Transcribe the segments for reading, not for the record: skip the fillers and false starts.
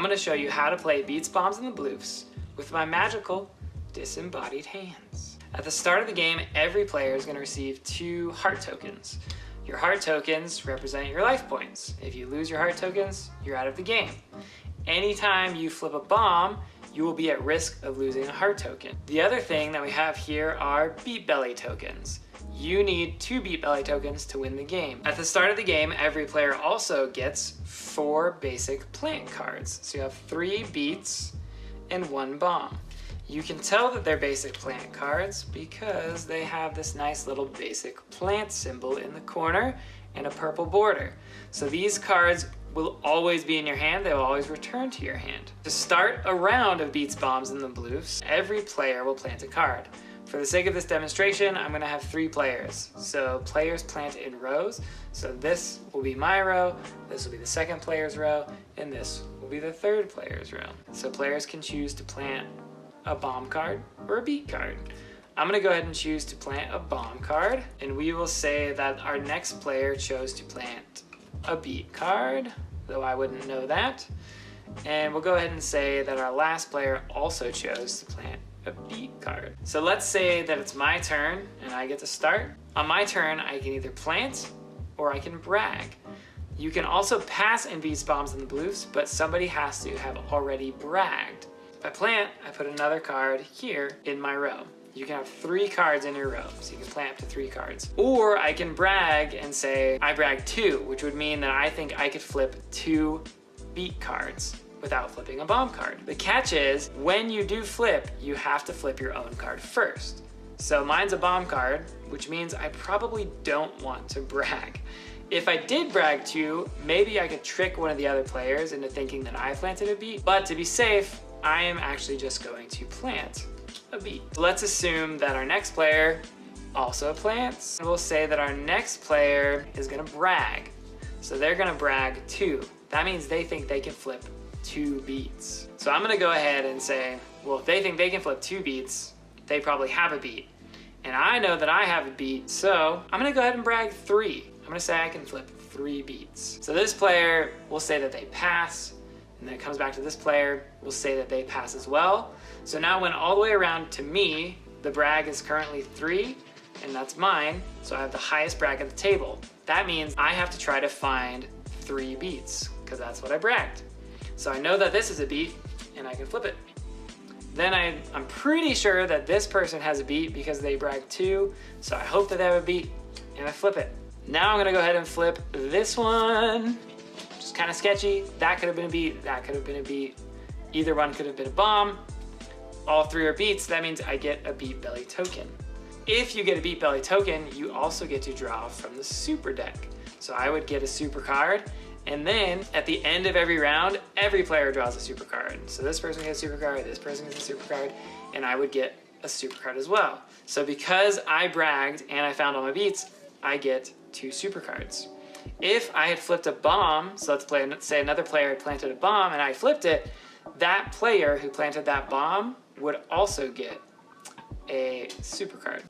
I'm going to show you how to play Beets, Bombs, and the Blüffs with my magical disembodied hands. At the start of the game, every player is going to receive 2 heart tokens. Your heart tokens represent your life points. If you lose your heart tokens, you're out of the game. Anytime you flip a bomb, you will be at risk of losing a heart token. The other thing that we have here are beet belly tokens. You need 2 beet belly tokens to win the game. At the start of the game, every player also gets 4 basic plant cards. So you have 3 beets and 1 bomb. You can tell that they're basic plant cards because they have this nice little basic plant symbol in the corner and a purple border. So these cards will always be in your hand. They will always return to your hand. To start a round of Beets, Bombs, and the Blüffs, every player will plant a card. For the sake of this demonstration, I'm going to have 3 players. So players plant in rows. So this will be my row, this will be the second player's row, and this will be the third player's row. So players can choose to plant a bomb card or a beet card. I'm going to go ahead and choose to plant a bomb card, and we will say that our next player chose to plant a beet card, though I wouldn't know that. And we'll go ahead and say that our last player also chose to plant a beet card. So let's say that it's my turn and I get to start. On my turn, I can either plant or I can brag. You can also pass in Beets, Bombs, and the Blüffs, but somebody has to have already bragged. If I plant, I put another card here in my row. You can have 3 cards in your row, so you can plant up to 3 cards. Or I can brag and say, I brag 2, which would mean that I think I could flip 2 beet cards without flipping a bomb card. The catch is, when you do flip, you have to flip your own card first. So mine's a bomb card, which means I probably don't want to brag. If I did brag 2, maybe I could trick one of the other players into thinking that I planted a beet, but to be safe, I am actually just going to plant a beet. Let's assume that our next player also plants. And we'll say that our next player is gonna brag. So they're gonna brag 2. That means they think they can flip 2 beets. So I'm gonna go ahead and say, well, if they think they can flip 2 beets, they probably have a beet. And I know that I have a beet, so I'm gonna go ahead and brag 3. I'm gonna say I can flip 3 beets. So this player will say that they pass, and then it comes back to this player, we'll say that they pass as well. So now when all the way around to me, the brag is currently 3, and that's mine, so I have the highest brag at the table. That means I have to try to find 3 beets, because that's what I bragged. So I know that this is a beet, and I can flip it. Then I'm pretty sure that this person has a beet because they bragged 2, so I hope that they have a beet, and I flip it. Now I'm gonna go ahead and flip this one. Just kind of sketchy. That could have been a beet, that could have been a beet. Either one could have been a bomb. All 3 are beets, that means I get a beet belly token. If you get a beet belly token, you also get to draw from the super deck. So I would get a super card, and then at the end of every round, every player draws a super card. So this person gets a super card, this person gets a super card, and I would get a super card as well. So because I bragged and I found all my beets, I get 2 super cards. If I had flipped a bomb, so let's say another player had planted a bomb and I flipped it, that player who planted that bomb would also get a super card.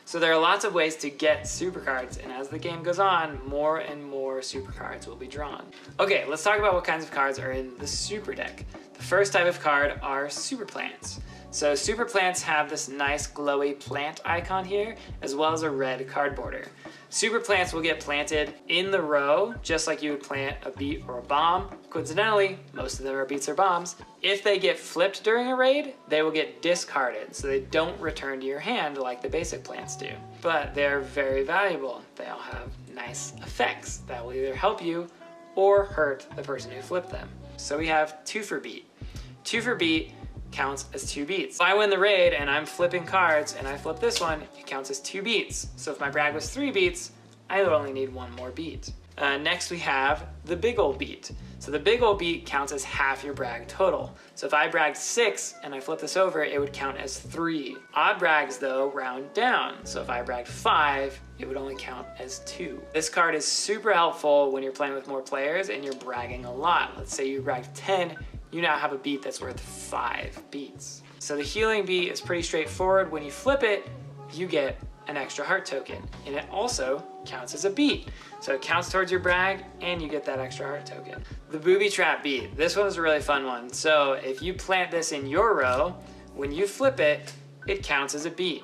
So there are lots of ways to get super cards, and as the game goes on, more and more super cards will be drawn. Okay, let's talk about what kinds of cards are in the super deck. The first type of card are super plants. So super plants have this nice glowy plant icon here, as well as a red card border. Super plants will get planted in the row, just like you would plant a beet or a bomb. Coincidentally, most of them are beets or bombs. If they get flipped during a raid, they will get discarded, so they don't return to your hand like the basic plants do. But they're very valuable. They all have nice effects that will either help you or hurt the person who flipped them. So we have 2 for beet. 2 for beet counts as 2 beets. If I win the raid and I'm flipping cards and I flip this one, it counts as 2 beets. So if my brag was 3 beets, I would only need 1 more beet. Next we have the big ol' beet. So the big ol' beet counts as half your brag total. So if I bragged 6 and I flip this over, it would count as 3. Odd brags though round down. So if I bragged 5, it would only count as 2. This card is super helpful when you're playing with more players and you're bragging a lot. Let's say you bragged 10, you now have a beet that's worth 5 beets. So the healing beet is pretty straightforward. When you flip it, you get an extra heart token, and it also counts as a beat. So it counts towards your brag, and you get that extra heart token. The booby trap beat. This one was a really fun one. So if you plant this in your row, when you flip it, it counts as a beat.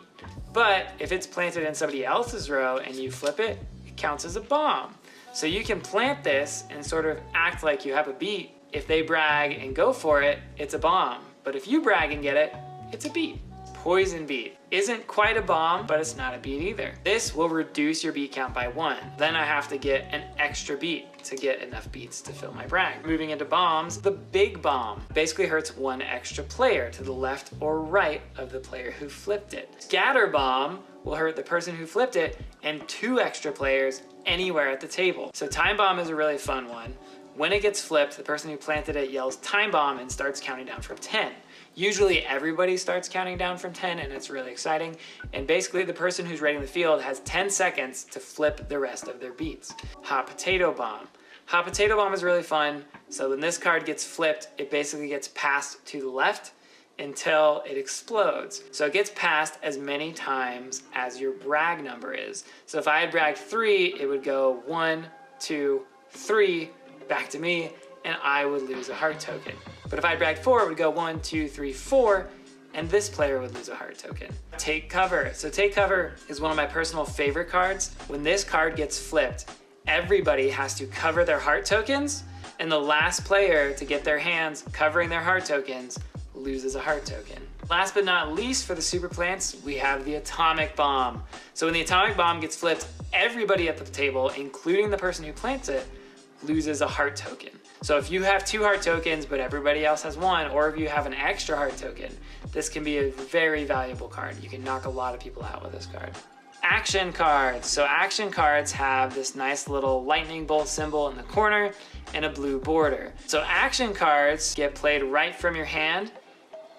But if it's planted in somebody else's row and you flip it, it counts as a bomb. So you can plant this and sort of act like you have a beat. If they brag and go for it, it's a bomb. But if you brag and get it, it's a beat. Poison beat. Isn't quite a bomb, but it's not a beat either. This will reduce your beat count by 1. Then I have to get an extra beat to get enough beats to fill my brag. Moving into bombs, the big bomb basically hurts 1 extra player to the left or right of the player who flipped it. Scatter bomb will hurt the person who flipped it and 2 extra players anywhere at the table. So time bomb is a really fun one. When it gets flipped, the person who planted it yells time bomb and starts counting down from 10. Usually everybody starts counting down from 10 and it's really exciting. And basically the person who's raiding the field has 10 seconds to flip the rest of their beats. Hot potato bomb. Hot potato bomb is really fun. So when this card gets flipped, it basically gets passed to the left until it explodes. So it gets passed as many times as your brag number is. So if I had bragged 3, it would go 1, 2, 3, back to me, and I would lose a heart token. But if I bragged 4, it would go 1, 2, 3, 4, and this player would lose a heart token. Take cover. So take cover is one of my personal favorite cards. When this card gets flipped, everybody has to cover their heart tokens, and the last player to get their hands covering their heart tokens loses a heart token. Last but not least for the super plants, we have the atomic bomb. So when the atomic bomb gets flipped, everybody at the table, including the person who plants it, loses a heart token. So if you have 2 heart tokens but everybody else has 1, or if you have an extra heart token, this can be a very valuable card. You can knock a lot of people out with this card. Action cards. So action cards have this nice little lightning bolt symbol in the corner and a blue border. So action cards get played right from your hand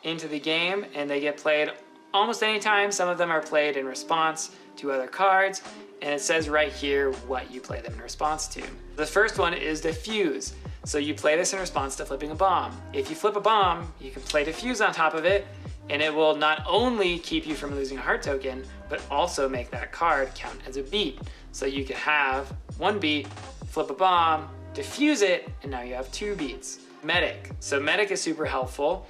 into the game, and they get played almost any time. Some of them are played in response to other cards, and it says right here what you play them in response to. The first one is Diffuse. So you play this in response to flipping a bomb. If you flip a bomb, you can play Diffuse on top of it, and it will not only keep you from losing a heart token, but also make that card count as a beat. So you could have 1 beat, flip a bomb, diffuse it, and now you have 2 beats. Medic. So medic is super helpful.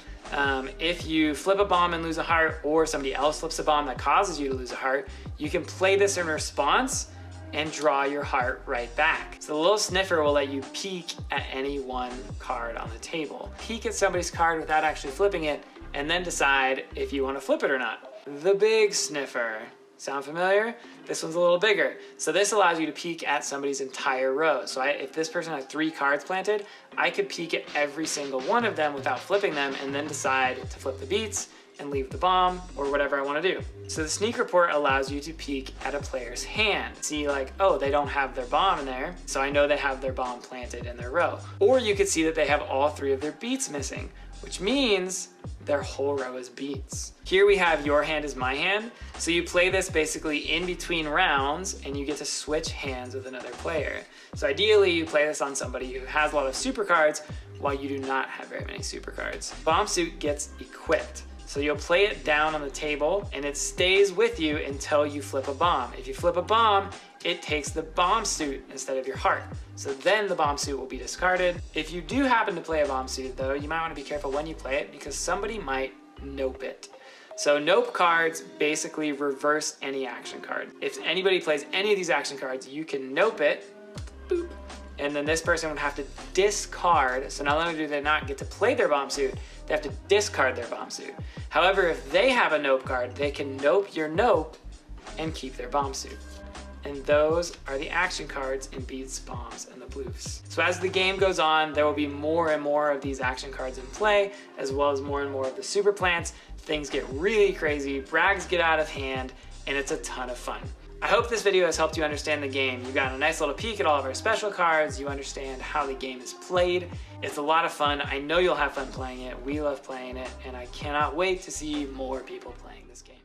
If you flip a bomb and lose a heart, or somebody else flips a bomb that causes you to lose a heart, you can play this in response and draw your heart right back. So the little sniffer will let you peek at any one card on the table. Peek at somebody's card without actually flipping it, and then decide if you want to flip it or not. The big sniffer. Sound familiar? This one's a little bigger. So this allows you to peek at somebody's entire row. So if this person has 3 cards planted, I could peek at every single one of them without flipping them, and then decide to flip the beats and leave the bomb or whatever I want to do. So the sneak report allows you to peek at a player's hand. See like, oh, they don't have their bomb in there, so I know they have their bomb planted in their row. Or you could see that they have all 3 of their beats missing, which means their whole row is beats. Here we have your hand is my hand. So you play this basically in between rounds, and you get to switch hands with another player. So ideally you play this on somebody who has a lot of super cards while you do not have very many super cards. Bomb suit gets equipped. So you'll play it down on the table, and it stays with you until you flip a bomb. If you flip a bomb, it takes the bomb suit instead of your heart. So then the bomb suit will be discarded. If you do happen to play a bomb suit though, you might want to be careful when you play it, because somebody might nope it. So nope cards basically reverse any action card. If anybody plays any of these action cards, you can nope it, boop, and then this person would have to discard. So not only do they not get to play their bomb suit, they have to discard their bomb suit. However, if they have a nope card, they can nope your nope and keep their bomb suit. And those are the action cards in Beets, Bombs, and the Blüffs. So as the game goes on, there will be more and more of these action cards in play, as well as more and more of the super plants. Things get really crazy, brags get out of hand, and it's a ton of fun. I hope this video has helped you understand the game. You got a nice little peek at all of our special cards. You understand how the game is played. It's a lot of fun. I know you'll have fun playing it. We love playing it, and I cannot wait to see more people playing this game.